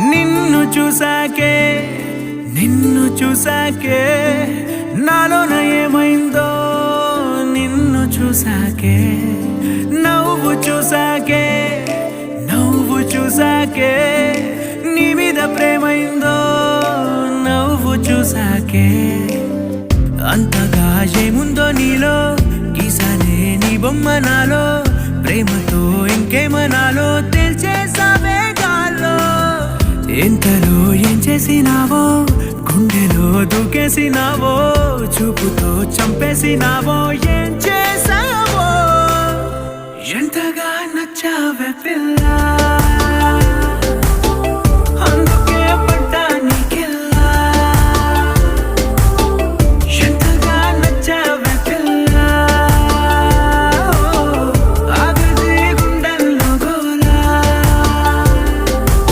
నిన్ను చూసాకే నాలోన ఏమైందో నిన్ను చూసాకే నవ్వు చూసాకే నీ మీద ప్రేమైందో నవ్వు చూసాకే అంతగా ఏముందో నీలో గీసానే నీ బొమ్మ నాలో ప్రేమతో ఇంకేమనాలో తెలిచేసావే గాల్లో ఎంతలో ఏం చేసినావో గుండెలో దూకేసినావో చూపుతో చంపేసినావో ఏం చేసావో ఎంతగా నచ్చావే పిల్ల